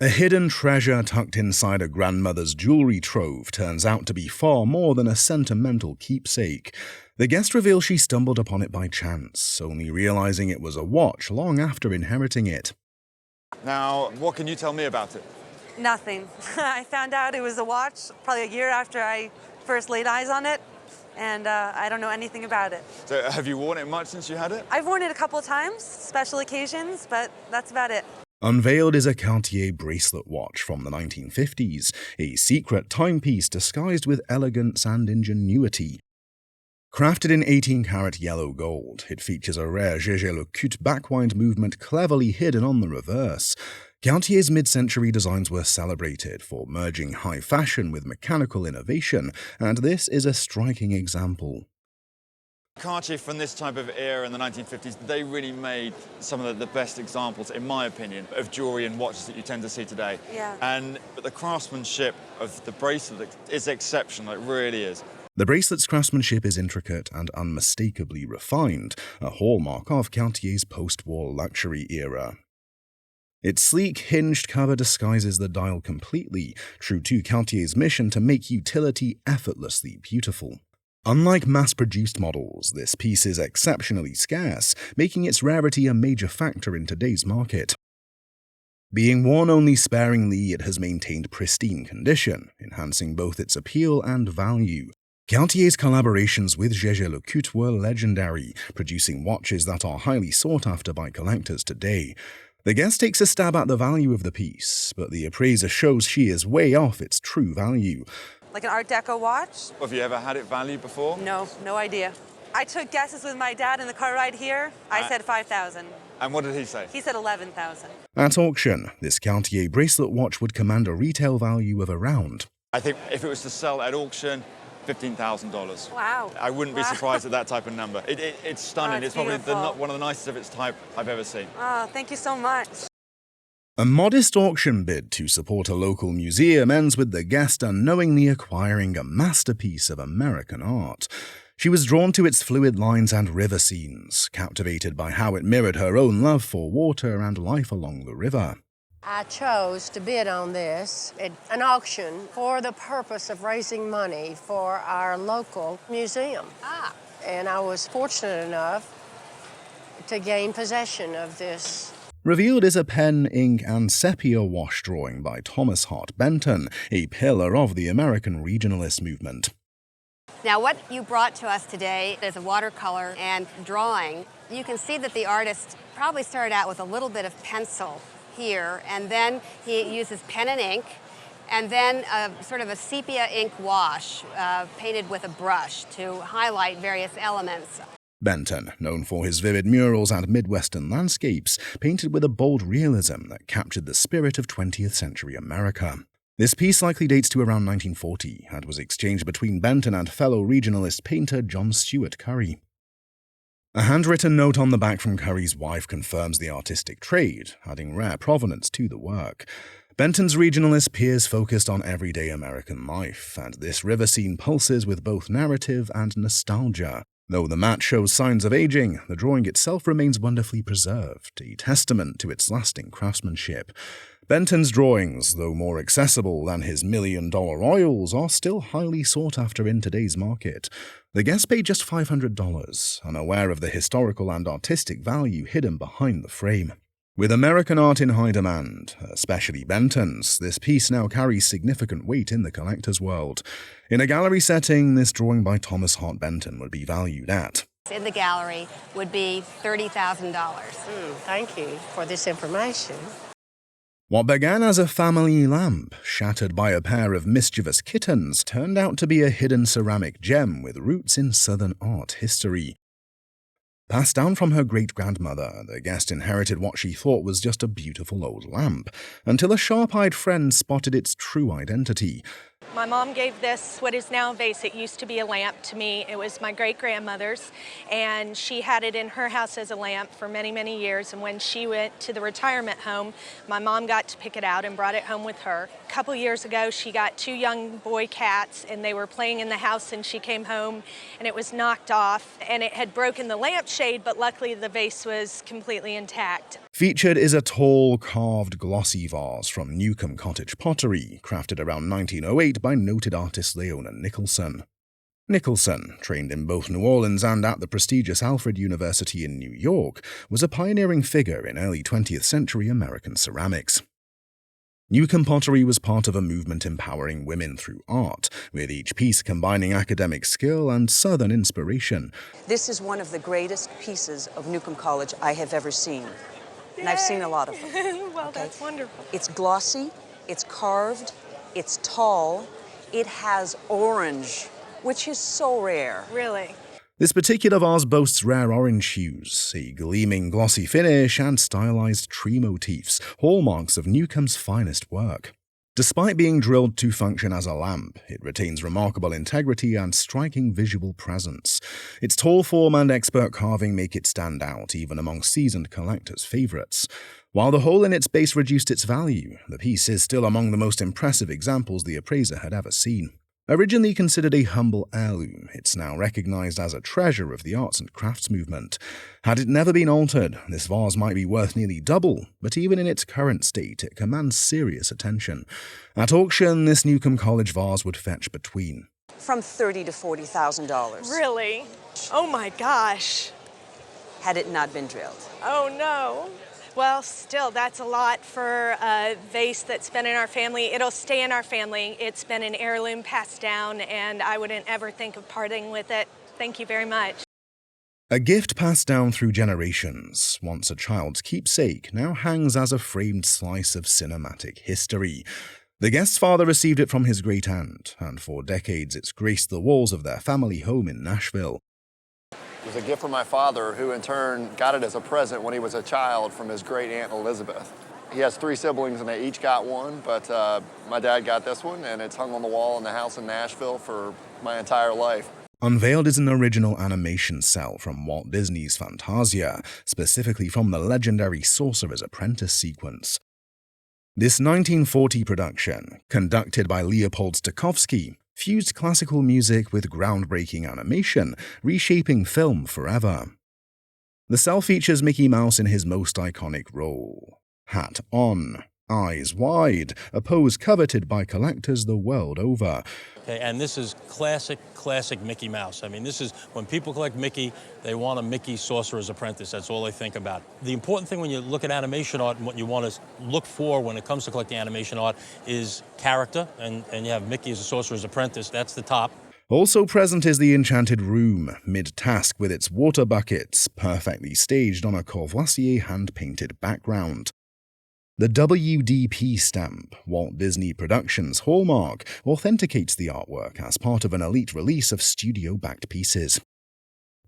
A hidden treasure tucked inside a grandmother's jewelry trove turns out to be far more than a sentimental keepsake. The guest reveals she stumbled upon it by chance, only realizing it was a watch long after inheriting it. Now, what can you tell me about it? Nothing. I found out it was a watch probably a year after I first laid eyes on it, and I don't know anything about it. So have you worn it much since you had it? I've worn it a couple of times, special occasions, but that's about it. Unveiled is a Cartier bracelet watch from the 1950s, a secret timepiece disguised with elegance and ingenuity. Crafted in 18-karat yellow gold, it features a rare Jaeger-LeCoultre backwind movement cleverly hidden on the reverse. Cartier's mid-century designs were celebrated for merging high fashion with mechanical innovation, and this is a striking example. Cartier, from this type of era in the 1950s, they really made some of the best examples, in my opinion, of jewelry and watches that you tend to see today. Yeah. But the craftsmanship of the bracelet is exceptional, it really is. The bracelet's craftsmanship is intricate and unmistakably refined, a hallmark of Cartier's post-war luxury era. Its sleek, hinged cover disguises the dial completely, true to Cartier's mission to make utility effortlessly beautiful. Unlike mass-produced models, this piece is exceptionally scarce, making its rarity a major factor in today's market. Being worn only sparingly, it has maintained pristine condition, enhancing both its appeal and value. Cartier's collaborations with Jaeger-LeCoultre were legendary, producing watches that are highly sought after by collectors today. The guest takes a stab at the value of the piece, but the appraiser shows she is way off its true value. Like an Art Deco watch? Have you ever had it valued before? No idea. I took guesses with my dad in the car ride here. I said 5,000. And what did he say? He said 11,000. At auction, this Cartier bracelet watch would command a retail value of around. I think if it was to sell at auction, $15,000. Wow. I wouldn't be surprised at that type of number. It's stunning. Oh, it's probably beautiful. one of the nicest of its type I've ever seen. Oh, thank you so much. A modest auction bid to support a local museum ends with the guest unknowingly acquiring a masterpiece of American art. She was drawn to its fluid lines and river scenes, captivated by how it mirrored her own love for water and life along the river. I chose to bid on this at an auction for the purpose of raising money for our local museum. And I was fortunate enough to gain possession of this. Revealed is a pen, ink, and sepia wash drawing by Thomas Hart Benton, a pillar of the American regionalist movement. Now, what you brought to us today is a watercolor and drawing. You can see that the artist probably started out with a little bit of pencil here, and then he uses pen and ink, and then sort of a sepia ink wash painted with a brush to highlight various elements. Benton, known for his vivid murals and Midwestern landscapes, painted with a bold realism that captured the spirit of 20th century America. This piece likely dates to around 1940 and was exchanged between Benton and fellow regionalist painter John Stuart Curry. A handwritten note on the back from Curry's wife confirms the artistic trade, adding rare provenance to the work. Benton's regionalist peers focused on everyday American life, and this river scene pulses with both narrative and nostalgia. Though the mat shows signs of aging, the drawing itself remains wonderfully preserved, a testament to its lasting craftsmanship. Benton's drawings, though more accessible than his million-dollar oils, are still highly sought after in today's market. The guest paid just $500, unaware of the historical and artistic value hidden behind the frame. With American art in high demand, especially Benton's, this piece now carries significant weight in the collector's world. In a gallery setting, this drawing by Thomas Hart Benton would be valued at. In the gallery would be $30,000. Thank you for this information. What began as a family lamp, shattered by a pair of mischievous kittens, turned out to be a hidden ceramic gem with roots in Southern art history. Passed down from her great-grandmother, the guest inherited what she thought was just a beautiful old lamp, until a sharp-eyed friend spotted its true identity. My mom gave this, what is now a vase, it used to be a lamp to me. It was my great-grandmother's, and she had it in her house as a lamp for many, many years. And when she went to the retirement home, my mom got to pick it out and brought it home with her. A couple years ago, she got 2 young boy cats, and they were playing in the house, and she came home, and it was knocked off, and it had broken the lampshade, but luckily the vase was completely intact. Featured is a tall, carved, glossy vase from Newcomb Cottage Pottery, crafted around 1908 by noted artist Leona Nicholson. Nicholson, trained in both New Orleans and at the prestigious Alfred University in New York, was a pioneering figure in early 20th century American ceramics. Newcomb Pottery was part of a movement empowering women through art, with each piece combining academic skill and Southern inspiration. This is one of the greatest pieces of Newcomb College I have ever seen. And I've seen a lot of them. Well, that's wonderful. It's glossy, it's carved, it's tall, it has orange, which is so rare. Really. This particular vase boasts rare orange hues, a gleaming glossy finish, and stylized tree motifs, hallmarks of Newcomb's finest work. Despite being drilled to function as a lamp, it retains remarkable integrity and striking visual presence. Its tall form and expert carving make it stand out even among seasoned collectors' favorites. While the hole in its base reduced its value, the piece is still among the most impressive examples the appraiser had ever seen. Originally considered a humble heirloom, it's now recognized as a treasure of the arts and crafts movement. Had it never been altered, this vase might be worth nearly double, but even in its current state, it commands serious attention. At auction, this Newcomb College vase would fetch between From $30,000 to $40,000. Really? Oh my gosh. Had it not been drilled. Oh no. Well, still, that's a lot for a vase that's been in our family. It'll stay in our family. It's been an heirloom passed down, and I wouldn't ever think of parting with it. Thank you very much. A gift passed down through generations, once a child's keepsake, now hangs as a framed slice of cinematic history. The guest's father received it from his great-aunt, and for decades it's graced the walls of their family home in Nashville. It was a gift from my father, who in turn got it as a present when he was a child from his great-aunt Elizabeth. He has 3 siblings and they each got one, but my dad got this one, and it's hung on the wall in the house in Nashville for my entire life. Unveiled is an original animation cell from Walt Disney's Fantasia, specifically from the legendary Sorcerer's Apprentice sequence. This 1940 production, conducted by Leopold Stokowski, fused classical music with groundbreaking animation, reshaping film forever. The cell features Mickey Mouse in his most iconic role. Hat on, eyes wide, a pose coveted by collectors the world over. Okay, and this is classic Mickey Mouse. I mean, this is, when people collect Mickey, they want a Mickey Sorcerer's Apprentice. That's all they think about. The important thing when you look at animation art and what you want to look for when it comes to collecting animation art is character, and you have Mickey as a Sorcerer's Apprentice. That's the top. Also present is the Enchanted Room, mid-task with its water buckets, perfectly staged on a Courvoisier hand-painted background. The WDP stamp, Walt Disney Productions' hallmark, authenticates the artwork as part of an elite release of studio-backed pieces.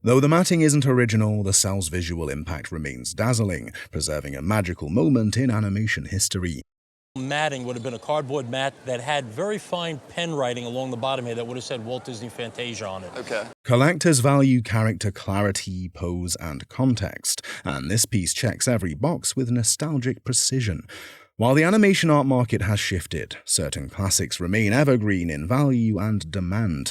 Though the matting isn't original, the cell's visual impact remains dazzling, preserving a magical moment in animation history. Matting would have been a cardboard mat that had very fine pen writing along the bottom here that would have said Walt Disney Fantasia on it. Okay. Collectors value character clarity, pose, and context, and this piece checks every box with nostalgic precision. While the animation art market has shifted, certain classics remain evergreen in value and demand.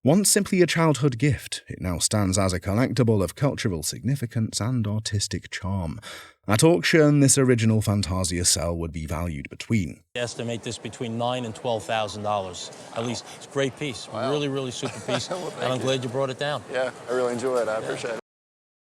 Once simply a childhood gift, it now stands as a collectible of cultural significance and artistic charm. At auction, this original Fantasia cell would be valued between. Estimate this between $9,000 and $12,000. At least, it's a great piece. Wow. Really super piece. Well, and I'm glad you brought it down. Yeah, I really enjoy it. I appreciate it.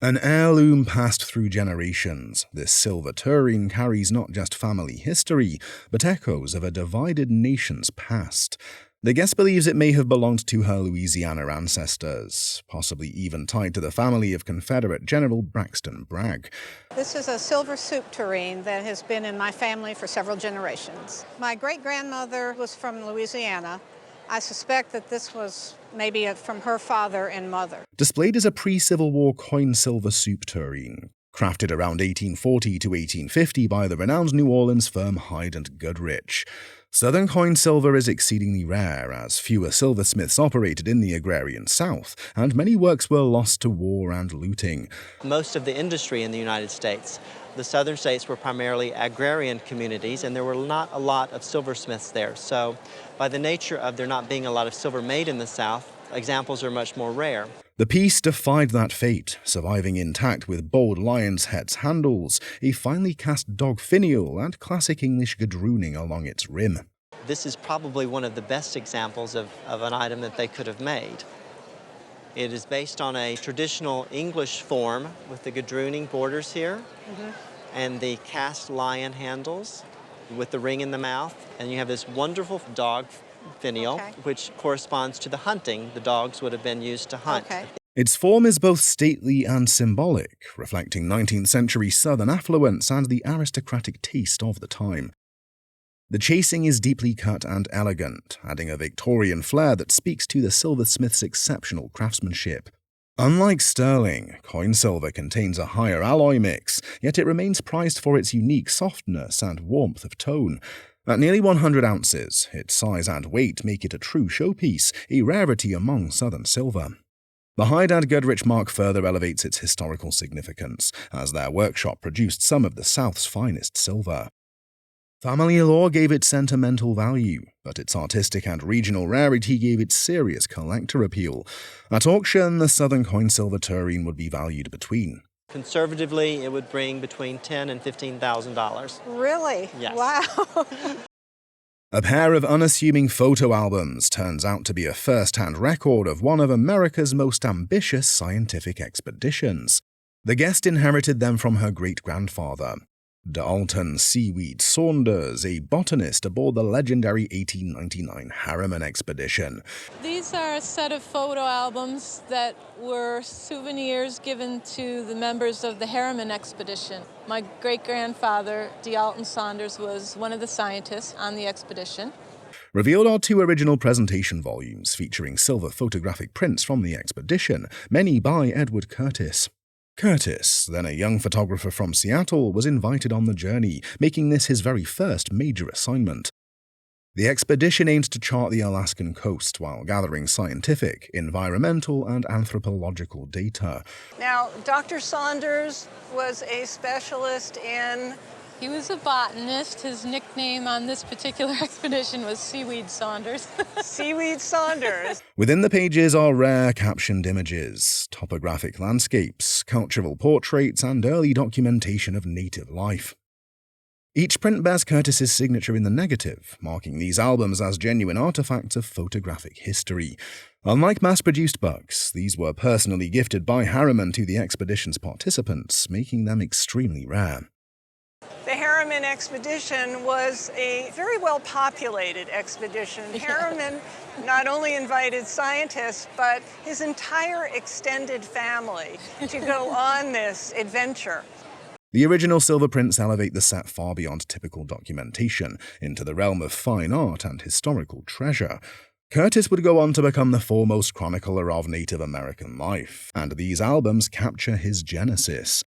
An heirloom passed through generations, this silver tureen carries not just family history, but echoes of a divided nation's past. The guest believes it may have belonged to her Louisiana ancestors, possibly even tied to the family of Confederate General Braxton Bragg. This is a silver soup tureen that has been in my family for several generations. My great-grandmother was from Louisiana. I suspect that this was maybe from her father and mother. Displayed as a pre-Civil War coin silver soup tureen, crafted around 1840 to 1850 by the renowned New Orleans firm Hyde and Goodrich. Southern coin silver is exceedingly rare, as fewer silversmiths operated in the agrarian South, and many works were lost to war and looting. Most of the industry in the United States, the southern states, were primarily agrarian communities, and there were not a lot of silversmiths there. So by the nature of there not being a lot of silver made in the South, examples are much more rare. The piece defied that fate, surviving intact with bold lion's heads handles, a finely cast dog finial, and classic English gadrooning along its rim. This is probably one of the best examples of an item that they could have made. It is based on a traditional English form with the gadrooning borders here and the cast lion handles with the ring in the mouth. And you have this wonderful dog finial, which corresponds to the hunting the dogs would have been used to hunt. Its form is both stately and symbolic, reflecting 19th century Southern affluence and the aristocratic taste of the time. The chasing is deeply cut and elegant, adding a Victorian flair that speaks to the silversmith's exceptional craftsmanship. Unlike sterling, coin silver contains a higher alloy mix, yet it remains prized for its unique softness and warmth of tone. At nearly 100 ounces, its size and weight make it a true showpiece, a rarity among Southern silver. The Hyde and Goodrich mark further elevates its historical significance, as their workshop produced some of the South's finest silver. Family law gave it sentimental value, but its artistic and regional rarity gave it serious collector appeal. At auction, the Southern coin silver tureen would be valued between. Conservatively, it would bring between $10,000 and $15,000. Really? Yes. Wow. A pair of unassuming photo albums turns out to be a first-hand record of one of America's most ambitious scientific expeditions. The guest inherited them from her great-grandfather, Dalton Seaweed Saunders, a botanist aboard the legendary 1899 Harriman expedition. These are a set of photo albums that were souvenirs given to the members of the Harriman expedition. My great-grandfather, Dalton Saunders, was one of the scientists on the expedition. Revealed are two original presentation volumes featuring silver photographic prints from the expedition, many by Edward Curtis. Curtis, then a young photographer from Seattle, was invited on the journey, making this his very first major assignment. The expedition aimed to chart the Alaskan coast while gathering scientific, environmental, and anthropological data. Now, Dr. Saunders was a specialist in... He was a botanist. His nickname on this particular expedition was Seaweed Saunders. Seaweed Saunders. Within the pages are rare captioned images, topographic landscapes, cultural portraits, and early documentation of native life. Each print bears Curtis's signature in the negative, marking these albums as genuine artifacts of photographic history. Unlike mass-produced books, these were personally gifted by Harriman to the expedition's participants, making them extremely rare. The Harriman expedition was a very well-populated expedition. Harriman not only invited scientists, but his entire extended family to go on this adventure. The original silver prints elevate the set far beyond typical documentation, into the realm of fine art and historical treasure. Curtis would go on to become the foremost chronicler of Native American life, and these albums capture his genesis.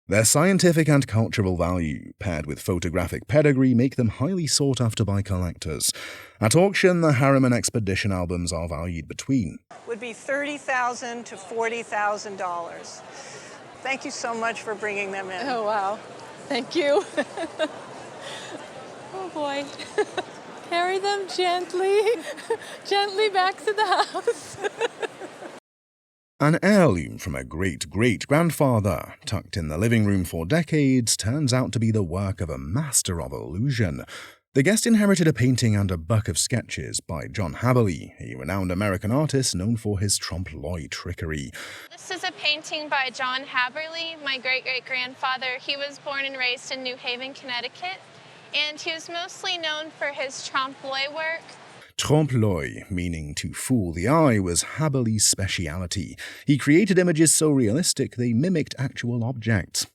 Their scientific and cultural value, paired with photographic pedigree, make them highly sought after by collectors. At auction, the Harriman expedition albums are valued between would be $30,000 to $40,000. Thank you so much for bringing them in. Oh, wow. Thank you. Oh, boy. Carry them gently, gently back to the house. An heirloom from a great-great-grandfather, tucked in the living room for decades, turns out to be the work of a master of illusion. The guest inherited a painting and a book of sketches by John Haberly, a renowned American artist known for his trompe-l'oeil trickery. This is a painting by John Haberly, my great-great-grandfather. He was born and raised in New Haven, Connecticut, and he was mostly known for his trompe-l'oeil work. Trompe-l'oeil, meaning to fool the eye, was Haberly's speciality. He created images so realistic they mimicked actual objects.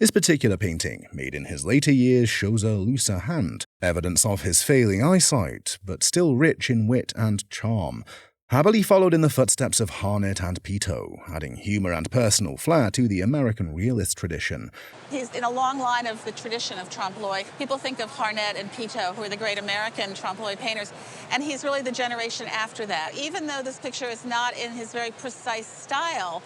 This particular painting, made in his later years, shows a looser hand, evidence of his failing eyesight, but still rich in wit and charm. Haberle followed in the footsteps of Harnett and Peto, adding humor and personal flair to the American realist tradition. He's in a long line of the tradition of trompe-l'oeil. People think of Harnett and Peto, who are the great American trompe-l'oeil painters, and he's really the generation after that. Even though this picture is not in his very precise style.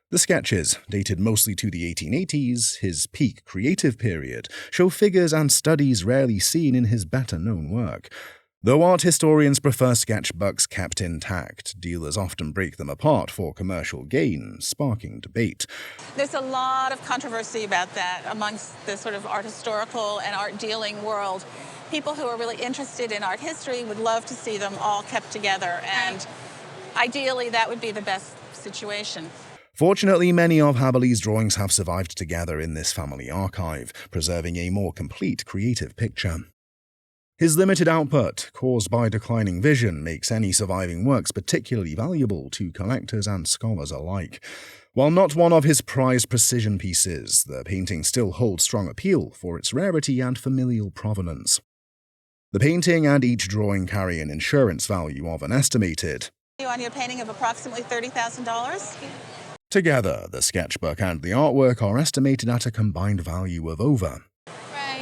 The sketches, dated mostly to the 1880s, his peak creative period, show figures and studies rarely seen in his better-known work. Though art historians prefer sketchbooks kept intact, dealers often break them apart for commercial gain, sparking debate. There's a lot of controversy about that amongst the sort of art historical and art dealing world. People who are really interested in art history would love to see them all kept together, and ideally that would be the best situation. Fortunately, many of Haberle's drawings have survived together in this family archive, preserving a more complete creative picture. His limited output, caused by declining vision, makes any surviving works particularly valuable to collectors and scholars alike. While not one of his prized precision pieces, the painting still holds strong appeal for its rarity and familial provenance. The painting and each drawing carry an insurance value of an estimated On your painting of approximately $30,000? Together, the sketchbook and the artwork are estimated at a combined value of over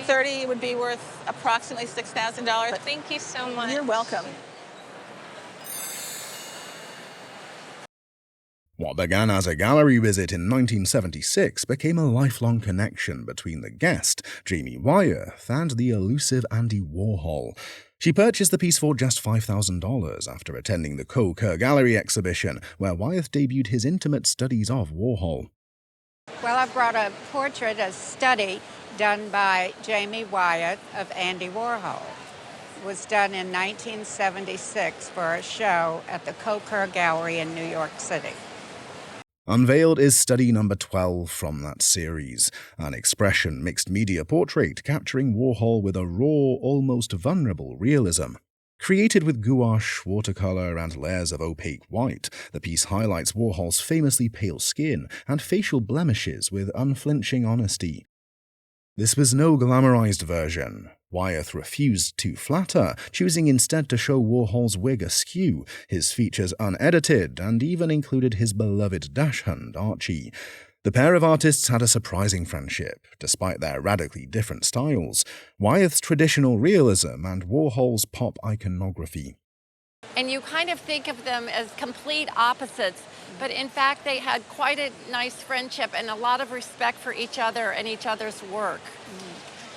30 would be worth approximately $6,000. Thank you so much. You're welcome. What began as a gallery visit in 1976 became a lifelong connection between the guest, Jamie Wyeth, and the elusive Andy Warhol. She purchased the piece for just $5,000 after attending the Co-Kerr Gallery exhibition, where Wyeth debuted his intimate studies of Warhol. Well, I brought a portrait, a study, done by Jamie Wyeth of Andy Warhol. It was done in 1976 for a show at the Co-Kerr Gallery in New York City. Unveiled is study number 12 from that series, an expression mixed media portrait capturing Warhol with a raw, almost vulnerable realism. Created with gouache, watercolor, and layers of opaque white, the piece highlights Warhol's famously pale skin and facial blemishes with unflinching honesty. This was no glamorized version. Wyeth refused to flatter, choosing instead to show Warhol's wig askew, his features unedited, and even included his beloved dachshund, Archie. The pair of artists had a surprising friendship, despite their radically different styles, Wyeth's traditional realism and Warhol's pop iconography. And you kind of think of them as complete opposites, but in fact they had quite a nice friendship and a lot of respect for each other and each other's work.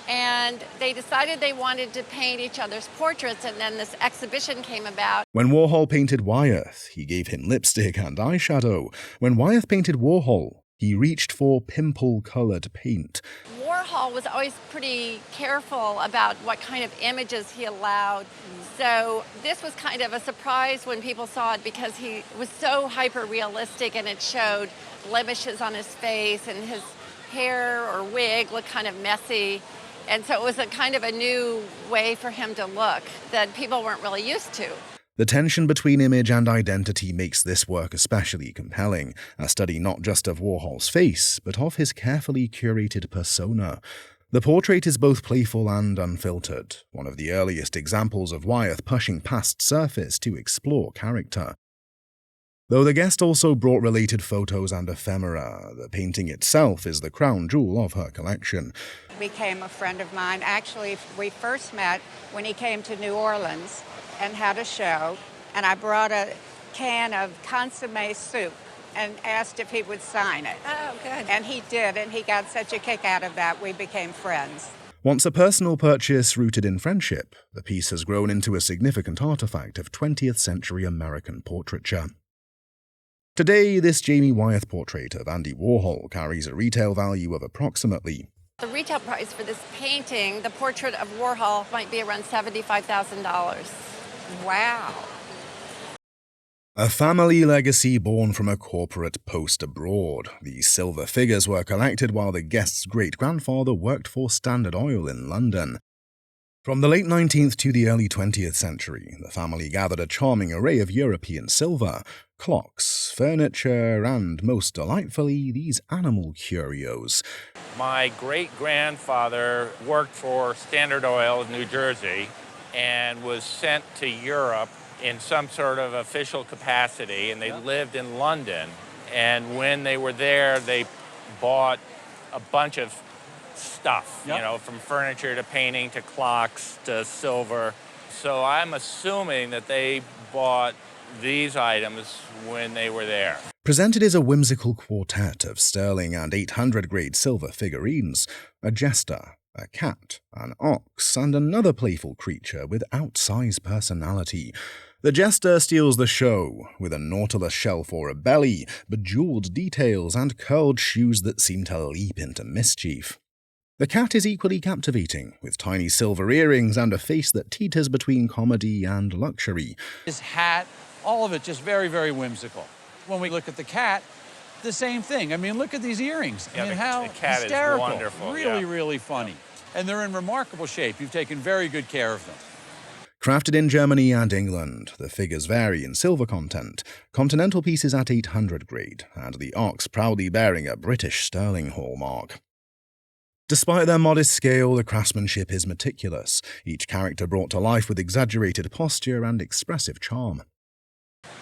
And they decided they wanted to paint each other's portraits, and then this exhibition came about. When Warhol painted Wyeth, he gave him lipstick and eyeshadow. When Wyeth painted Warhol, he reached for pimple-colored paint. Warhol was always pretty careful about what kind of images he allowed. So this was kind of a surprise when people saw it because he was so hyper-realistic and it showed blemishes on his face and his hair or wig looked kind of messy. And so it was a kind of a new way for him to look that people weren't really used to. The tension between image and identity makes this work especially compelling, a study not just of Warhol's face, but of his carefully curated persona. The portrait is both playful and unfiltered, one of the earliest examples of Wyeth pushing past surface to explore character. Though the guest also brought related photos and ephemera, the painting itself is the crown jewel of her collection. Became a friend of mine. Actually, we first met when he came to New Orleans and had a show, and I brought a can of consommé soup and asked if he would sign it. Oh, good. And he did, and he got such a kick out of that, we became friends. Once a personal purchase rooted in friendship, the piece has grown into a significant artifact of 20th century American portraiture. Today, this Jamie Wyeth portrait of Andy Warhol carries a retail value of approximately The retail price for this painting, the portrait of Warhol, might be around $75,000. Wow. A family legacy born from a corporate post abroad. These silver figures were collected while the guest's great-grandfather worked for Standard Oil in London. From the late 19th to the early 20th century, the family gathered a charming array of European silver, clocks, furniture, and, most delightfully, these animal curios. My great-grandfather worked for Standard Oil in New Jersey and was sent to Europe in some sort of official capacity, and they lived in London. And when they were there, they bought a bunch of stuff, you know, from furniture to painting to clocks to silver. So I'm assuming that they bought these items when they were there. Presented is a whimsical quartet of sterling and 800 grade silver figurines, a jester, a cat, an ox, and another playful creature with outsized personality. The jester steals the show, with a nautilus shell for a belly, bejeweled details, and curled shoes that seem to leap into mischief. The cat is equally captivating, with tiny silver earrings and a face that teeters between comedy and luxury. His hat, all of it just very, very whimsical. When we look at the cat, the same thing. I mean, look at these earrings. Yeah, I mean, the how cat hysterical. is wonderful. Really, yeah. really funny. And they're in remarkable shape. You've taken very good care of them. Crafted in Germany and England, the figures vary in silver content, continental pieces at 800 grade, and the ox proudly bearing a British sterling hallmark. Despite their modest scale, the craftsmanship is meticulous, each character brought to life with exaggerated posture and expressive charm.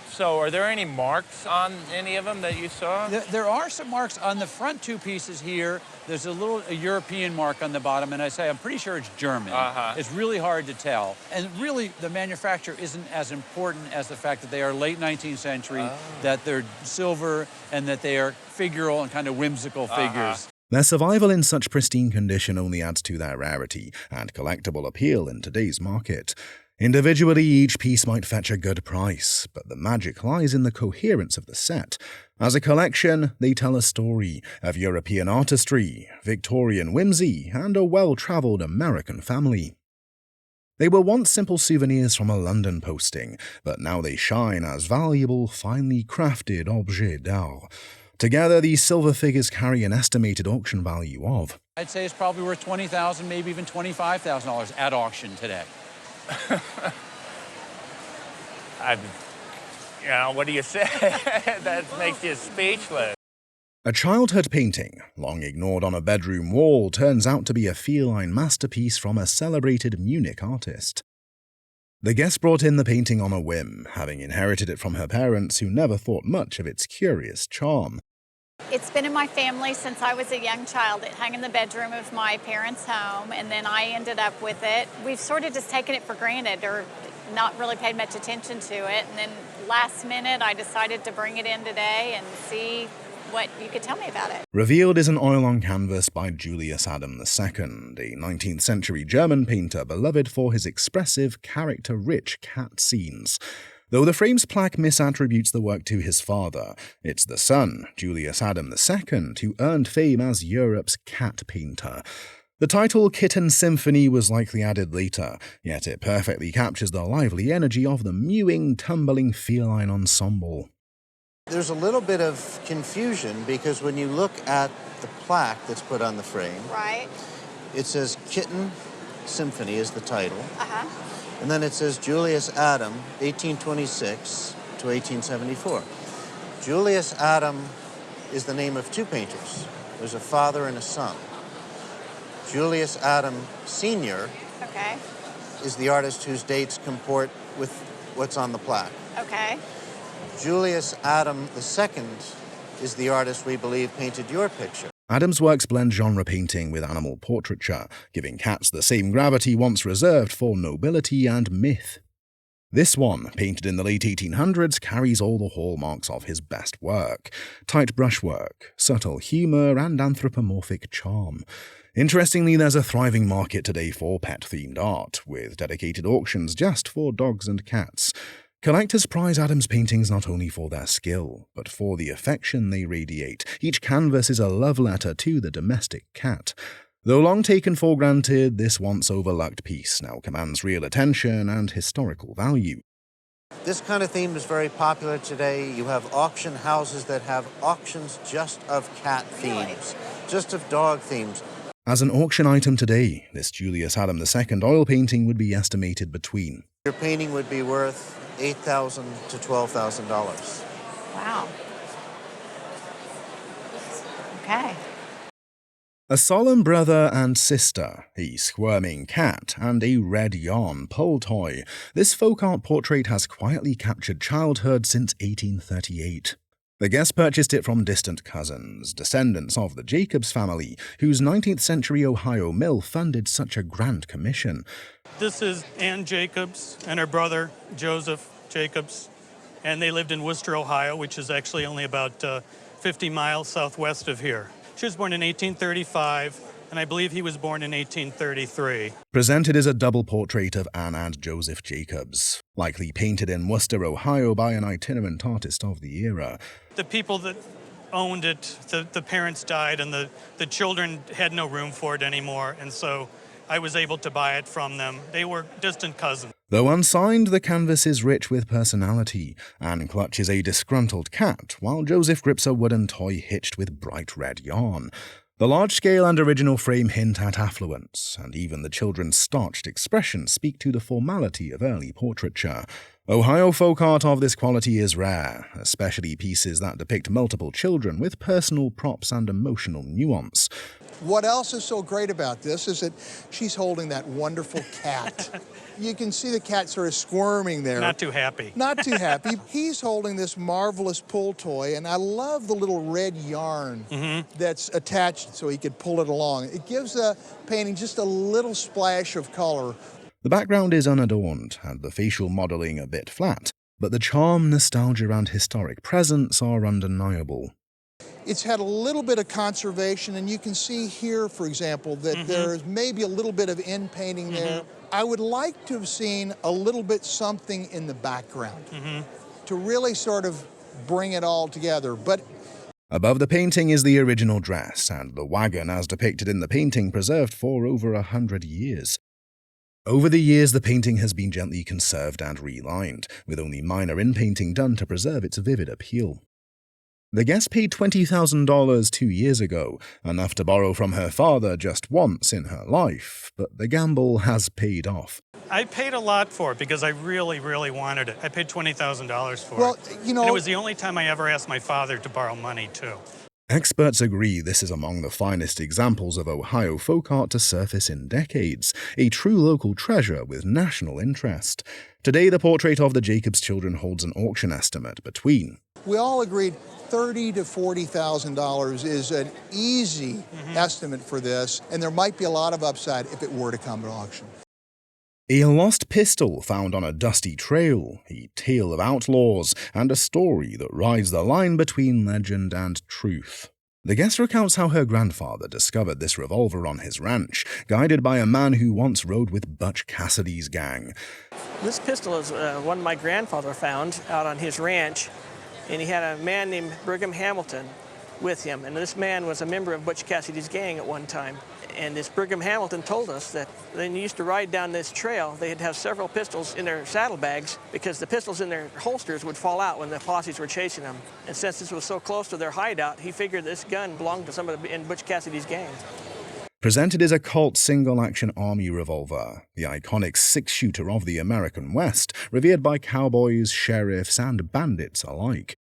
So are there any marks on any of them that you saw? There are some marks on the front two pieces here. There's a European mark on the bottom, and I'm pretty sure it's German. It's really hard to tell. And really, the manufacture isn't as important as the fact that they are late 19th century, that they're silver, and that they are figural and kind of whimsical figures. Their survival in such pristine condition only adds to their rarity and collectible appeal in today's market. Individually, each piece might fetch a good price, but the magic lies in the coherence of the set. As a collection, they tell a story of European artistry, Victorian whimsy, and a well-traveled American family. They were once simple souvenirs from a London posting, but now they shine as valuable, finely crafted objets d'art. Together, these silver figures carry an estimated auction value of... I'd say it's probably worth $20,000, maybe even $25,000 at auction today. What do you say? That makes you speechless. A childhood painting, long ignored on a bedroom wall, turns out to be a feline masterpiece from a celebrated Munich artist. The guest brought in the painting on a whim, having inherited it from her parents who never thought much of its curious charm. It's been in my family since I was a young child. It hung in the bedroom of my parents' home, and then I ended up with it. We've sort of just taken it for granted or not really paid much attention to it. And then last minute, I decided to bring it in today and see what you could tell me about it. Revealed is an oil on canvas by Julius Adam II, a 19th century German painter beloved for his expressive, character-rich cat scenes. Though the frame's plaque misattributes the work to his father, it's the son, Julius Adam II, who earned fame as Europe's cat painter. The title Kitten Symphony was likely added later, yet it perfectly captures the lively energy of the mewing, tumbling feline ensemble. There's a little bit of confusion because when you look at the plaque that's put on the frame, it says Kitten Symphony is the title. And then it says Julius Adam, 1826 to 1874. Julius Adam is the name of two painters. There's a father and a son. Julius Adam Sr. is the artist whose dates comport with what's on the plaque. Julius Adam II is the artist we believe painted your picture. Adam's works blend genre painting with animal portraiture, giving cats the same gravity once reserved for nobility and myth. This one, painted in the late 1800s, carries all the hallmarks of his best work: tight brushwork, subtle humor, and anthropomorphic charm. Interestingly, there's a thriving market today for pet-themed art, with dedicated auctions just for dogs and cats. Collectors prize Adam's paintings not only for their skill, but for the affection they radiate. Each canvas is a love letter to the domestic cat. Though long taken for granted, this once overlooked piece now commands real attention and historical value. This kind of theme is very popular today. You have auction houses that have auctions just of cat themes, just of dog themes. As an auction item today, this Julius Adam II oil painting would be estimated between... Your painting would be worth $8,000 to $12,000. Wow. Okay. A solemn brother and sister, a squirming cat, and a red yarn pull toy, this folk art portrait has quietly captured childhood since 1838. The guest purchased it from distant cousins, descendants of the Jacobs family, whose 19th century Ohio mill funded such a grand commission. This is Ann Jacobs and her brother, Joseph Jacobs, and they lived in Worcester, Ohio, which is actually only about 50 miles southwest of here. She was born in 1835, and I believe he was born in 1833. Presented is a double portrait of Anne and Joseph Jacobs, likely painted in Worcester, Ohio by an itinerant artist of the era. The people that owned it, the parents died, and the children had no room for it anymore, and so I was able to buy it from them. They were distant cousins. Though unsigned, the canvas is rich with personality. Anne clutches a disgruntled cat, while Joseph grips a wooden toy hitched with bright red yarn. The large-scale and original frame hint at affluence, and even the children's starched expressions speak to the formality of early portraiture. Ohio folk art of this quality is rare, especially pieces that depict multiple children with personal props and emotional nuance. What else is so great about this is that she's holding that wonderful cat. You can see the cat sort of squirming there. Not too happy. Not too happy. He's holding this marvelous pull toy, and I love the little red yarn that's attached so he could pull it along. It gives the painting just a little splash of color. The background is unadorned, and the facial modeling a bit flat, but the charm, nostalgia, and historic presence are undeniable. It's had a little bit of conservation, and you can see here, for example, that there's maybe a little bit of in-painting there. I would like to have seen a little bit something in the background to really sort of bring it all together. But above the painting is the original dress, and the wagon as depicted in the painting preserved for over 100 years. Over the years, the painting has been gently conserved and relined, with only minor in-painting done to preserve its vivid appeal. The guest paid $20,000 2 years ago, enough to borrow from her father just once in her life, but the gamble has paid off. I paid a lot for it because I really, really wanted it. I paid $20,000 for it. Well, you know, and it was the only time I ever asked my father to borrow money, too. Experts agree this is among the finest examples of Ohio folk art to surface in decades, a true local treasure with national interest. Today, the portrait of the Jacobs children holds an auction estimate between. We all agreed $30,000 to $40,000 is an easy estimate for this, and there might be a lot of upside if it were to come to auction. A lost pistol found on a dusty trail, a tale of outlaws, and a story that rides the line between legend and truth. The guest recounts how her grandfather discovered this revolver on his ranch, guided by a man who once rode with Butch Cassidy's gang. This pistol is one my grandfather found out on his ranch, and he had a man named Brigham Hamilton with him, and this man was a member of Butch Cassidy's gang at one time. And this Brigham Hamilton told us that when they used to ride down this trail, they'd have several pistols in their saddlebags because the pistols in their holsters would fall out when the posses were chasing them. And since this was so close to their hideout, he figured this gun belonged to somebody in Butch Cassidy's gang. Presented is a Colt single-action army revolver, the iconic six-shooter of the American West, revered by cowboys, sheriffs, and bandits alike.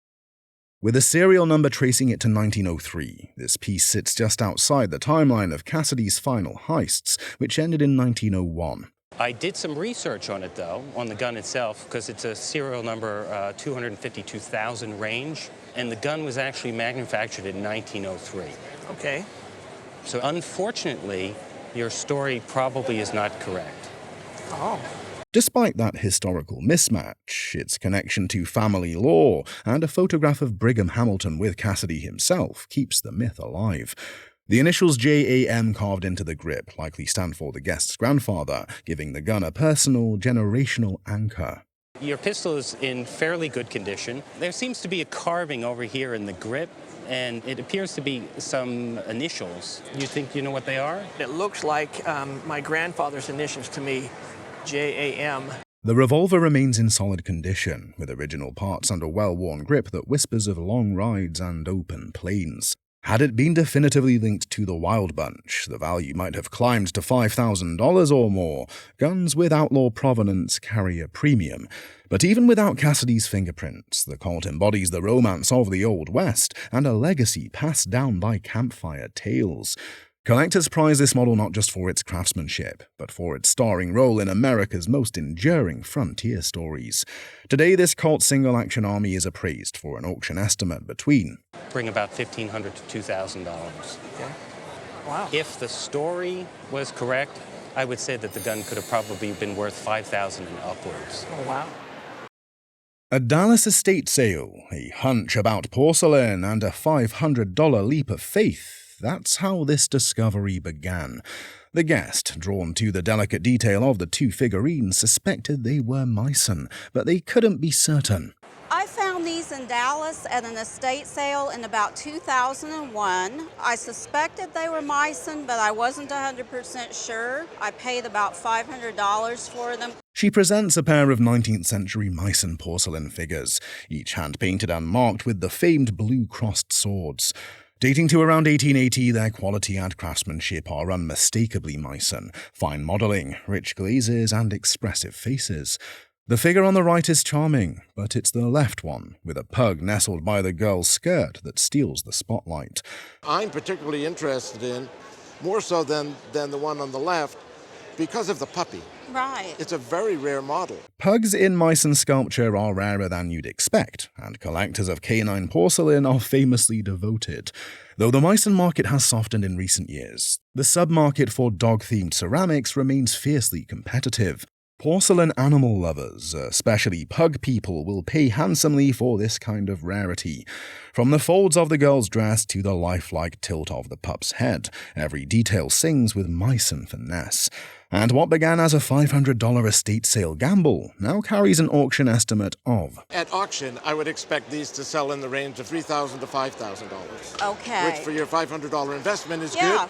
With a serial number tracing it to 1903, this piece sits just outside the timeline of Cassidy's final heists, which ended in 1901. I did some research on it, though, on the gun itself, because it's a serial number 252,000 range, and the gun was actually manufactured in 1903. Okay. So unfortunately, your story probably is not correct. Oh. Despite that historical mismatch, its connection to family lore and a photograph of Brigham Hamilton with Cassidy himself keeps the myth alive. The initials JAM carved into the grip likely stand for the guest's grandfather, giving the gun a personal, generational anchor. Your pistol is in fairly good condition. There seems to be a carving over here in the grip, and it appears to be some initials. You think you know what they are? It looks like my grandfather's initials to me. JAM. The revolver remains in solid condition, with original parts and a well-worn grip that whispers of long rides and open plains. Had it been definitively linked to the Wild Bunch, the value might have climbed to $5,000 or more. Guns with outlaw provenance carry a premium. But even without Cassidy's fingerprints, the Colt embodies the romance of the Old West and a legacy passed down by campfire tales. Collectors prize this model not just for its craftsmanship, but for its starring role in America's most enduring frontier stories. Today, this cult single-action army is appraised for an auction estimate between Bring about $1,500 to $2,000. Okay. Wow. If the story was correct, I would say that the gun could have probably been worth $5,000 and upwards. Oh, wow. A Dallas estate sale, a hunch about porcelain, and a $500 leap of faith. That's how this discovery began. The guest, drawn to the delicate detail of the two figurines, suspected they were Meissen, but they couldn't be certain. I found these in Dallas at an estate sale in about 2001. I suspected they were Meissen, but I wasn't 100% sure. I paid about $500 for them. She presents a pair of 19th century Meissen porcelain figures, each hand-painted and marked with the famed blue-crossed swords. Dating to around 1880, their quality and craftsmanship are unmistakably Meissen, fine modelling, rich glazes, and expressive faces. The figure on the right is charming, but it's the left one, with a pug nestled by the girl's skirt, that steals the spotlight. I'm particularly interested in, more so than the one on the left, because of the puppy. Right. It's a very rare model. Pugs in Meissen sculpture are rarer than you'd expect, and collectors of canine porcelain are famously devoted. Though the Meissen market has softened in recent years, the sub-market for dog-themed ceramics remains fiercely competitive. Porcelain animal lovers, especially pug people, will pay handsomely for this kind of rarity. From the folds of the girl's dress to the lifelike tilt of the pup's head, every detail sings with Meissen finesse. And what began as a $500 estate sale gamble now carries an auction estimate of. At auction, I would expect these to sell in the range of $3,000 to $5,000. Okay. Which for your $500 investment is yeah,